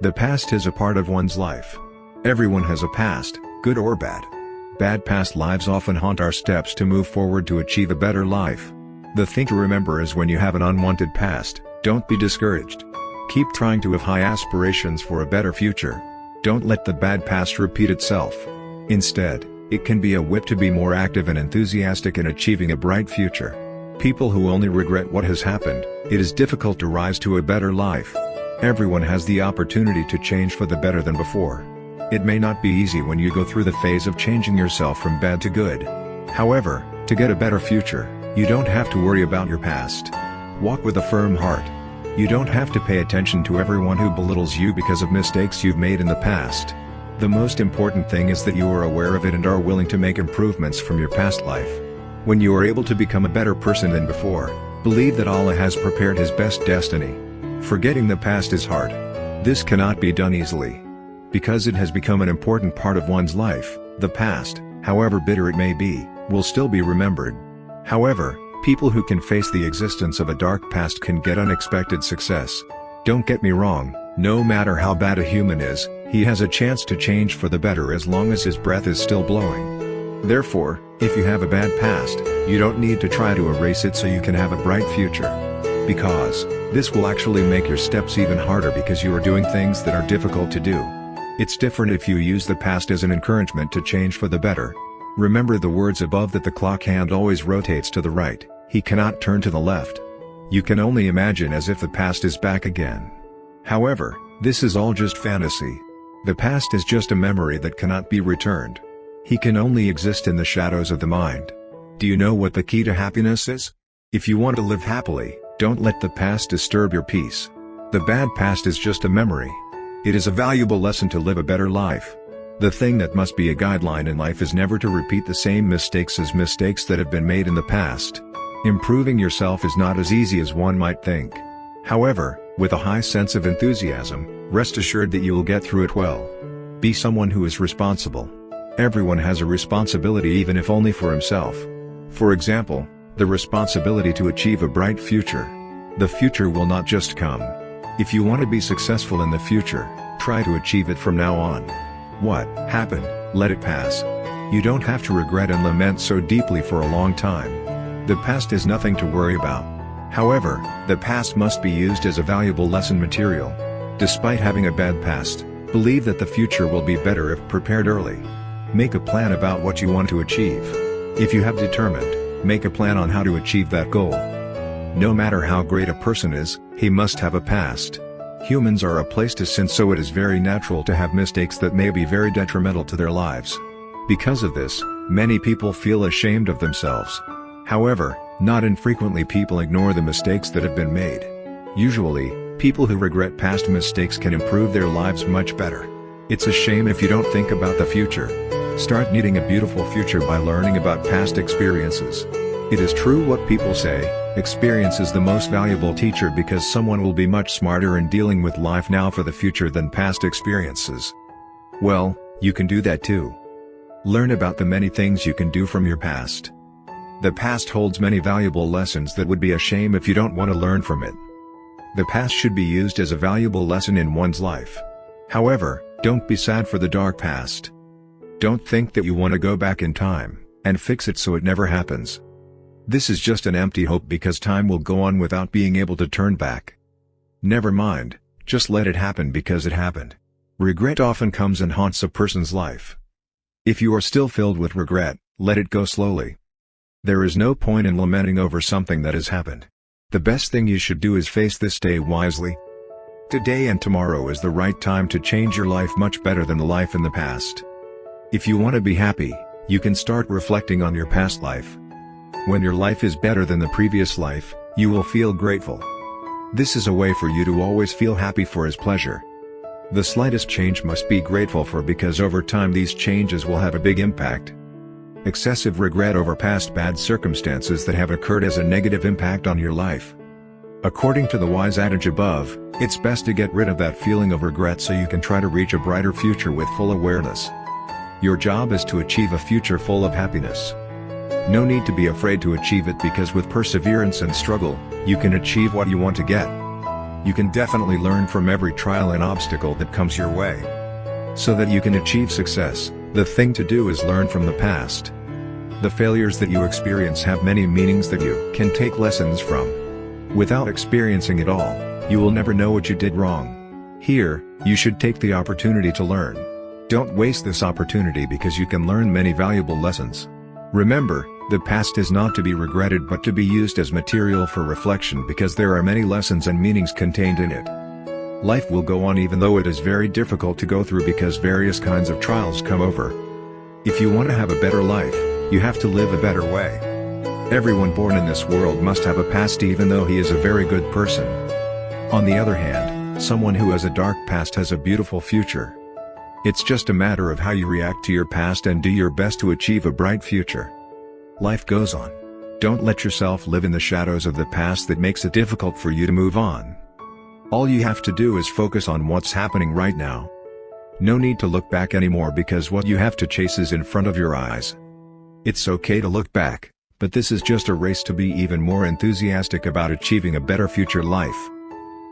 The past is a part of one's life. Everyone has a past, good or bad. Bad past lives often haunt our steps to move forward to achieve a better life. The thing to remember is when you have an unwanted past, don't be discouraged. Keep trying to have high aspirations for a better future. Don't let the bad past repeat itself. Instead, it can be a whip to be more active and enthusiastic in achieving a bright future. People who only regret what has happened, it is difficult to rise to a better life. Everyone has the opportunity to change for the better than before. It may not be easy when you go through the phase of changing yourself from bad to good. However, to get a better future, you don't have to worry about your past. Walk with a firm heart. You don't have to pay attention to everyone who belittles you because of mistakes you've made in the past. The most important thing is that you are aware of it and are willing to make improvements from your past life. When you are able to become a better person than before, believe that Allah has prepared His best destiny. Forgetting the past is hard. This cannot be done easily. Because it has become an important part of one's life, the past, however bitter it may be, will still be remembered. However, people who can face the existence of a dark past can get unexpected success. Don't get me wrong, no matter how bad a human is, he has a chance to change for the better as long as his breath is still blowing. Therefore, if you have a bad past, you don't need to try to erase it so you can have a bright future. Because this will actually make your steps even harder because you are doing things that are difficult to do. It's different if you use the past as an encouragement to change for the better. Remember the words above that the clock hand always rotates to the right, he cannot turn to the left. You can only imagine as if the past is back again. However, this is all just fantasy. The past is just a memory that cannot be returned. He can only exist in the shadows of the mind. Do you know what the key to happiness is? If you want to live happily, don't let the past disturb your peace. The bad past is just a memory. It is a valuable lesson to live a better life. The thing that must be a guideline in life is never to repeat the same mistakes as mistakes that have been made in the past. Improving yourself is not as easy as one might think. However, with a high sense of enthusiasm, rest assured that you will get through it well. Be someone who is responsible. Everyone has a responsibility even if only for himself. For example, the responsibility to achieve a bright future. The future will not just come. If you want to be successful in the future, try to achieve it from now on. What happened, let it pass. You don't have to regret and lament so deeply for a long time. The past is nothing to worry about. However, the past must be used as a valuable lesson material. Despite having a bad past, believe that the future will be better if prepared early. Make a plan about what you want to achieve. If you have determined, make a plan on how to achieve that goal. No matter how great a person is, he must have a past. Humans are a place to sin, so it is very natural to have mistakes that may be very detrimental to their lives. Because of this, many people feel ashamed of themselves. However, not infrequently people ignore the mistakes that have been made. Usually, people who regret past mistakes can improve their lives much better. It's a shame if you don't think about the future. Start needing a beautiful future by learning about past experiences. It is true what people say, experience is the most valuable teacher because someone will be much smarter in dealing with life now for the future than past experiences. Well, you can do that too. Learn about the many things you can do from your past. The past holds many valuable lessons that would be a shame if you don't want to learn from it. The past should be used as a valuable lesson in one's life. However, don't be sad for the dark past. Don't think that you want to go back in time and fix it so it never happens. This is just an empty hope because time will go on without being able to turn back. Never mind, just let it happen because it happened. Regret often comes and haunts a person's life. If you are still filled with regret, let it go slowly. There is no point in lamenting over something that has happened. The best thing you should do is face this day wisely. Today and tomorrow is the right time to change your life much better than the life in the past. If you want to be happy, you can start reflecting on your past life. When your life is better than the previous life, you will feel grateful. This is a way for you to always feel happy for His pleasure. The slightest change must be grateful for because over time these changes will have a big impact. Excessive regret over past bad circumstances that have occurred has a negative impact on your life. According to the wise adage above, it's best to get rid of that feeling of regret so you can try to reach a brighter future with full awareness. Your job is to achieve a future full of happiness. No need to be afraid to achieve it because with perseverance and struggle, you can achieve what you want to get. You can definitely learn from every trial and obstacle that comes your way. So that you can achieve success, the thing to do is learn from the past. The failures that you experience have many meanings that you can take lessons from. Without experiencing it all, you will never know what you did wrong. Here, you should take the opportunity to learn. Don't waste this opportunity because you can learn many valuable lessons. Remember, the past is not to be regretted but to be used as material for reflection because there are many lessons and meanings contained in it. Life will go on even though it is very difficult to go through because various kinds of trials come over. If you want to have a better life, you have to live a better way. Everyone born in this world must have a past even though he is a very good person. On the other hand, someone who has a dark past has a beautiful future. It's just a matter of how you react to your past and do your best to achieve a bright future. Life goes on. Don't let yourself live in the shadows of the past that makes it difficult for you to move on. All you have to do is focus on what's happening right now. No need to look back anymore because what you have to chase is in front of your eyes. It's okay to look back, but this is just a race to be even more enthusiastic about achieving a better future life.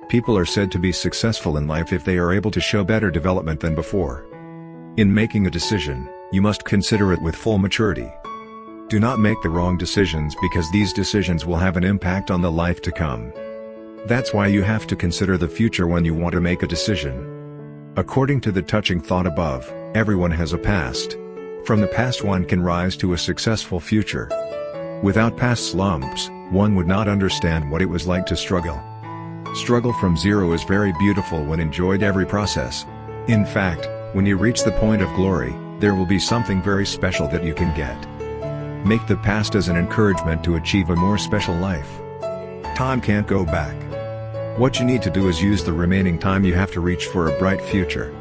People are said to be successful in life if they are able to show better development than before. In making a decision, you must consider it with full maturity. Do not make the wrong decisions because these decisions will have an impact on the life to come. That's why you have to consider the future when you want to make a decision. According to the touching thought above, everyone has a past. From the past one can rise to a successful future. Without past slumps, one would not understand what it was like to struggle. Struggle from zero is very beautiful when enjoyed every process. In fact, when you reach the point of glory, there will be something very special that you can get. Make the past as an encouragement to achieve a more special life. Time can't go back. What you need to do is use the remaining time you have to reach for a bright future.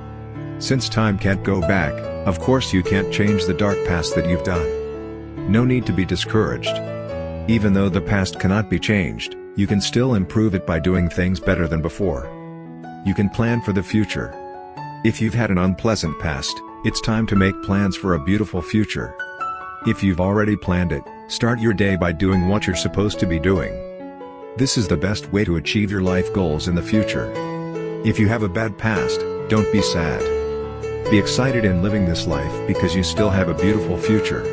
Since time can't go back, of course you can't change the dark past that you've done. No need to be discouraged. Even though the past cannot be changed, you can still improve it by doing things better than before. You can plan for the future. If you've had an unpleasant past, it's time to make plans for a beautiful future. If you've already planned it, start your day by doing what you're supposed to be doing. This is the best way to achieve your life goals in the future. If you have a bad past, don't be sad. Be excited in living this life because you still have a beautiful future.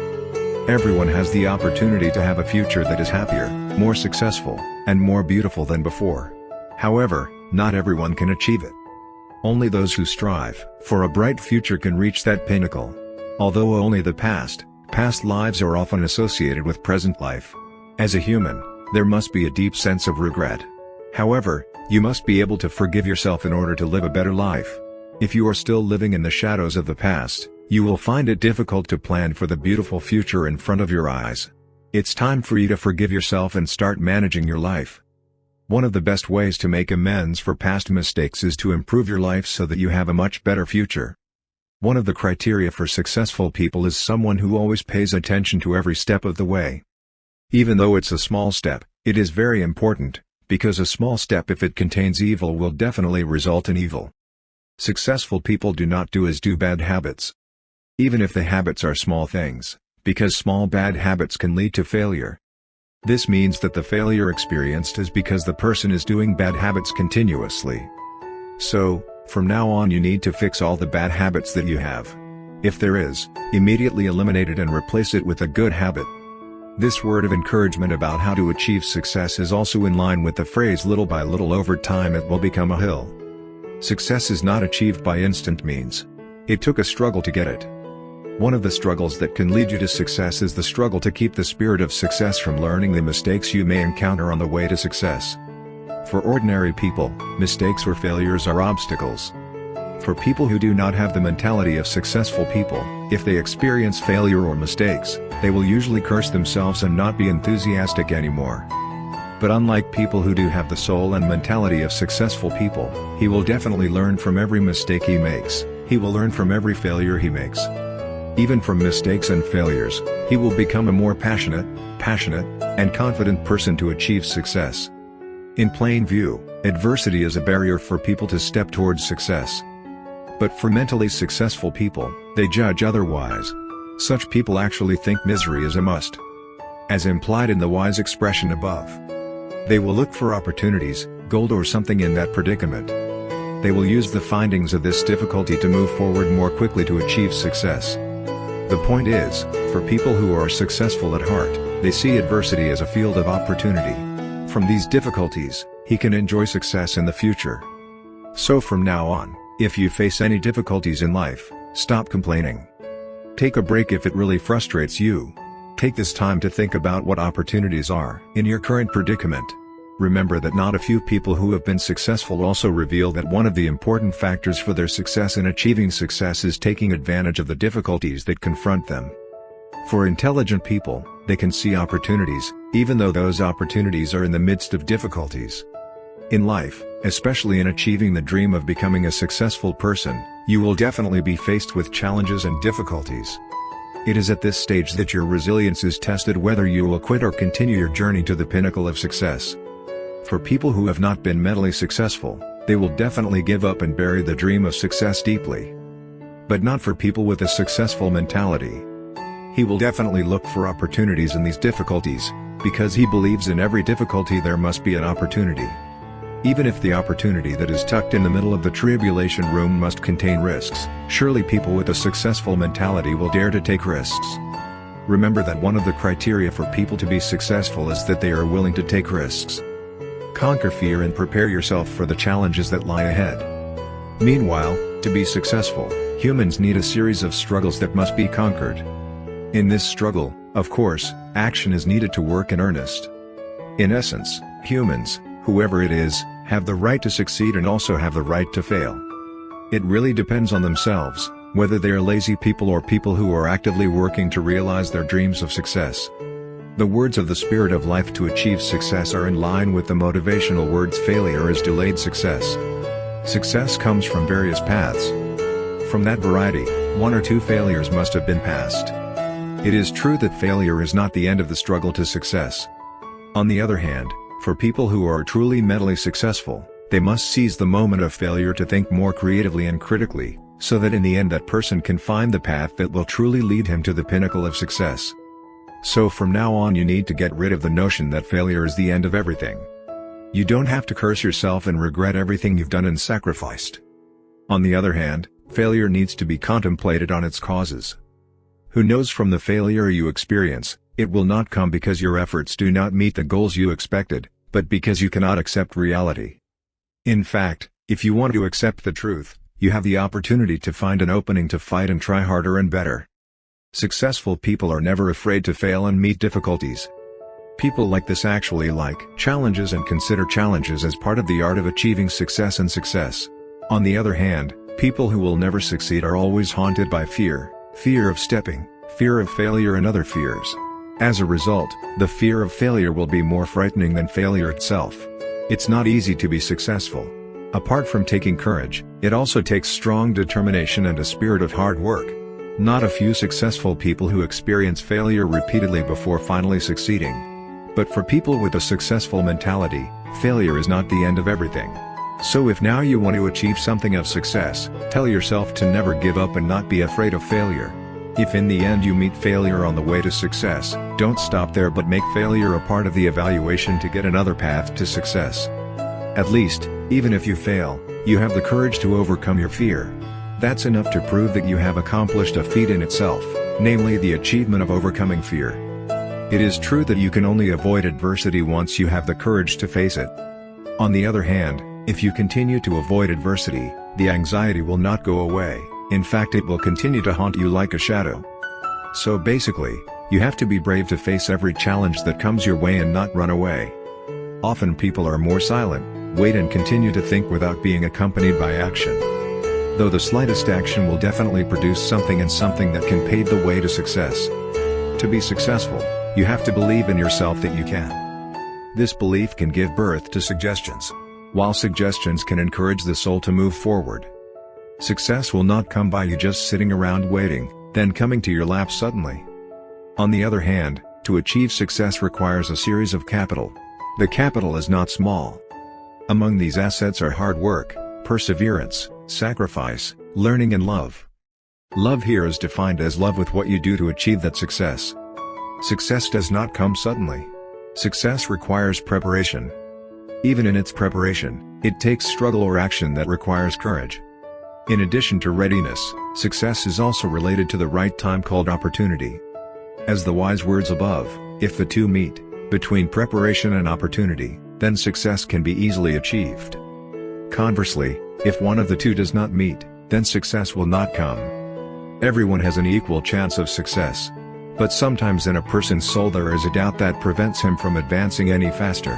Everyone has the opportunity to have a future that is happier, more successful, and more beautiful than before. However, not everyone can achieve it. Only those who strive for a bright future can reach that pinnacle. Although only the past lives are often associated with present life. As a human, there must be a deep sense of regret. However, you must be able to forgive yourself in order to live a better life. If you are still living in the shadows of the past, you will find it difficult to plan for the beautiful future in front of your eyes. It's time for you to forgive yourself and start managing your life. One of the best ways to make amends for past mistakes is to improve your life so that you have a much better future. One of the criteria for successful people is someone who always pays attention to every step of the way. Even though it's a small step, it is very important, because a small step if it contains evil will definitely result in evil. Successful people do not do bad habits. Even if the habits are small things, because small bad habits can lead to failure. This means that the failure experienced is because the person is doing bad habits continuously. So, from now on you need to fix all the bad habits that you have. If there is, immediately eliminate it and replace it with a good habit. This word of encouragement about how to achieve success is also in line with the phrase little by little over time it will become a hill. Success is not achieved by instant means. It took a struggle to get it. One of the struggles that can lead you to success is the struggle to keep the spirit of success from learning the mistakes you may encounter on the way to success. For ordinary people, mistakes or failures are obstacles. For people who do not have the mentality of successful people, if they experience failure or mistakes, they will usually curse themselves and not be enthusiastic anymore. But unlike people who do have the soul and mentality of successful people, he will definitely learn from every mistake he makes, he will learn from every failure he makes. Even from mistakes and failures, he will become a more passionate, and confident person to achieve success. In plain view, adversity is a barrier for people to step towards success. But for mentally successful people, they judge otherwise. Such people actually think misery is a must. As implied in the wise expression above. They will look for opportunities, gold or something in that predicament. They will use the findings of this difficulty to move forward more quickly to achieve success. The point is, for people who are successful at heart, they see adversity as a field of opportunity. From these difficulties, he can enjoy success in the future. So from now on, if you face any difficulties in life, stop complaining. Take a break if it really frustrates you. Take this time to think about what opportunities are in your current predicament. Remember that not a few people who have been successful also reveal that one of the important factors for their success in achieving success is taking advantage of the difficulties that confront them. For intelligent people, they can see opportunities, even though those opportunities are in the midst of difficulties. In life, especially in achieving the dream of becoming a successful person, you will definitely be faced with challenges and difficulties. It is at this stage that your resilience is tested, whether you will quit or continue your journey to the pinnacle of success. For people who have not been mentally successful, they will definitely give up and bury the dream of success deeply. But not for people with a successful mentality. He will definitely look for opportunities in these difficulties, because he believes in every difficulty there must be an opportunity. Even if the opportunity that is tucked in the middle of the tribulation room must contain risks, surely people with a successful mentality will dare to take risks. Remember that one of the criteria for people to be successful is that they are willing to take risks. Conquer fear and prepare yourself for the challenges that lie ahead. Meanwhile, to be successful, humans need a series of struggles that must be conquered. In this struggle, of course, action is needed to work in earnest. In essence, humans, whoever it is, have the right to succeed and also have the right to fail. It really depends on themselves, whether they are lazy people or people who are actively working to realize their dreams of success. The words of the Spirit of Life to achieve success are in line with the motivational words failure is delayed success. Success comes from various paths. From that variety, one or two failures must have been passed. It is true that failure is not the end of the struggle to success. On the other hand, for people who are truly mentally successful, they must seize the moment of failure to think more creatively and critically, so that in the end that person can find the path that will truly lead him to the pinnacle of success. So from now on you need to get rid of the notion that failure is the end of everything. You don't have to curse yourself and regret everything you've done and sacrificed. On the other hand, failure needs to be contemplated on its causes. Who knows, from the failure you experience, it will not come because your efforts do not meet the goals you expected, but because you cannot accept reality. In fact, if you want to accept the truth, you have the opportunity to find an opening to fight and try harder and better. Successful people are never afraid to fail and meet difficulties. People like this actually like challenges and consider challenges as part of the art of achieving success and success. On the other hand, people who will never succeed are always haunted by fear of stepping, fear of failure and other fears. As a result, the fear of failure will be more frightening than failure itself. It's not easy to be successful. Apart from taking courage, it also takes strong determination and a spirit of hard work. Not a few successful people who experience failure repeatedly before finally succeeding. But for people with a successful mentality, failure is not the end of everything. So if now you want to achieve something of success, tell yourself to never give up and not be afraid of failure. If in the end you meet failure on the way to success, don't stop there but make failure a part of the evaluation to get another path to success. At least, even if you fail, you have the courage to overcome your fear. That's enough to prove that you have accomplished a feat in itself, namely the achievement of overcoming fear. It is true that you can only avoid adversity once you have the courage to face it. On the other hand, if you continue to avoid adversity, the anxiety will not go away, in fact it will continue to haunt you like a shadow. So basically, you have to be brave to face every challenge that comes your way and not run away. Often people are more silent, wait and continue to think without being accompanied by action. Though the slightest action will definitely produce something, and something that can pave the way to success. To be successful, you have to believe in yourself that you can. This belief can give birth to suggestions, while suggestions can encourage the soul to move forward. Success will not come by you just sitting around waiting, then coming to your lap suddenly. On the other hand, to achieve success requires a series of capital. The capital is not small. Among these assets are hard work, perseverance, sacrifice, learning and love. Love here is defined as love with what you do to achieve that success. Success does not come suddenly. Success requires preparation. Even in its preparation, it takes struggle or action that requires courage. In addition to readiness, success is also related to the right time called opportunity. As the wise words above, if the two meet, between preparation and opportunity, then success can be easily achieved. Conversely, if one of the two does not meet, then success will not come. Everyone has an equal chance of success. But sometimes in a person's soul there is a doubt that prevents him from advancing any faster.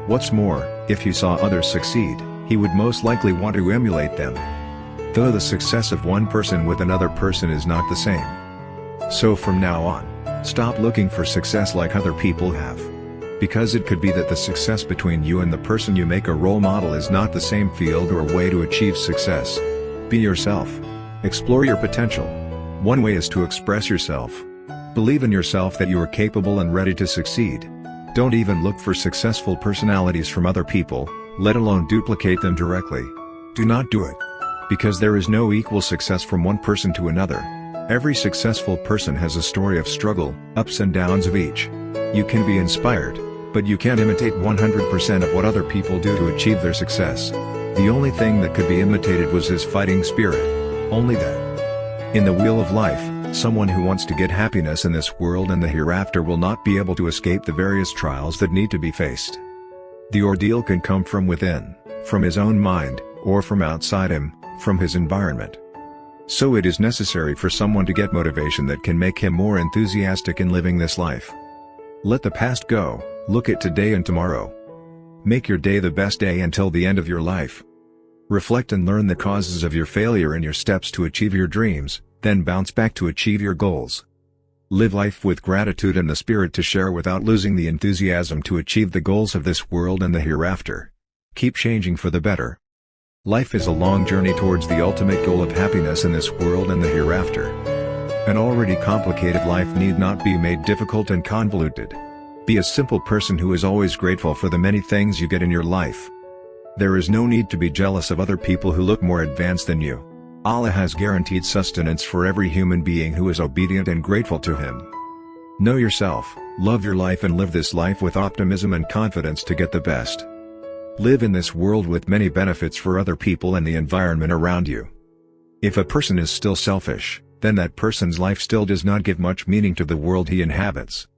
What's more, if he saw others succeed, he would most likely want to emulate them. Though the success of one person with another person is not the same. So from now on, stop looking for success like other people have. Because it could be that the success between you and the person you make a role model is not the same field or way to achieve success. Be yourself. Explore your potential. One way is to express yourself. Believe in yourself that you are capable and ready to succeed. Don't even look for successful personalities from other people, let alone duplicate them directly. Do not do it. Because there is no equal success from one person to another. Every successful person has a story of struggle, ups and downs of each. You can be inspired, but you can't imitate 100% of what other people do to achieve their success. The only thing that could be imitated was his fighting spirit. Only that. In the wheel of life, someone who wants to get happiness in this world and the hereafter will not be able to escape the various trials that need to be faced. The ordeal can come from within, from his own mind, or from outside him, from his environment. So it is necessary for someone to get motivation that can make him more enthusiastic in living this life. Let the past go, look at today and tomorrow. Make your day the best day until the end of your life. Reflect and learn the causes of your failure and your steps to achieve your dreams, then bounce back to achieve your goals. Live life with gratitude and the spirit to share without losing the enthusiasm to achieve the goals of this world and the hereafter. Keep changing for the better. Life is a long journey towards the ultimate goal of happiness in this world and the hereafter. An already complicated life need not be made difficult and convoluted. Be a simple person who is always grateful for the many things you get in your life. There is no need to be jealous of other people who look more advanced than you. Allah has guaranteed sustenance for every human being who is obedient and grateful to Him. Know yourself, love your life and live this life with optimism and confidence to get the best. Live in this world with many benefits for other people and the environment around you. If a person is still selfish, then that person's life still does not give much meaning to the world he inhabits.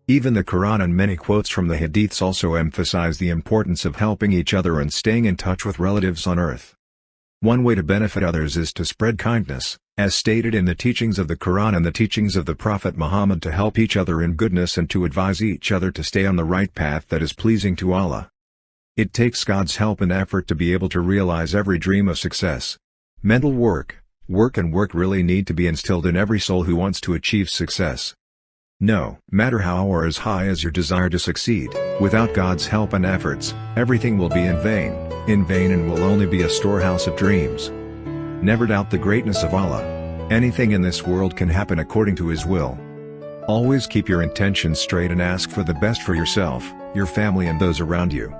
Even the Quran and many quotes from the Hadiths also emphasize the importance of helping each other and staying in touch with relatives on earth. One way to benefit others is to spread kindness, as stated in the teachings of the Quran and the teachings of the Prophet Muhammad, to help each other in goodness and to advise each other to stay on the right path that is pleasing to Allah. It takes God's help and effort to be able to realize every dream of success. Mental work really need to be instilled in every soul who wants to achieve success. No matter how or as high as your desire to succeed, without God's help and efforts, everything will be in vain and will only be a storehouse of dreams. Never doubt the greatness of Allah. Anything in this world can happen according to His will. Always keep your intentions straight and ask for the best for yourself, your family and those around you.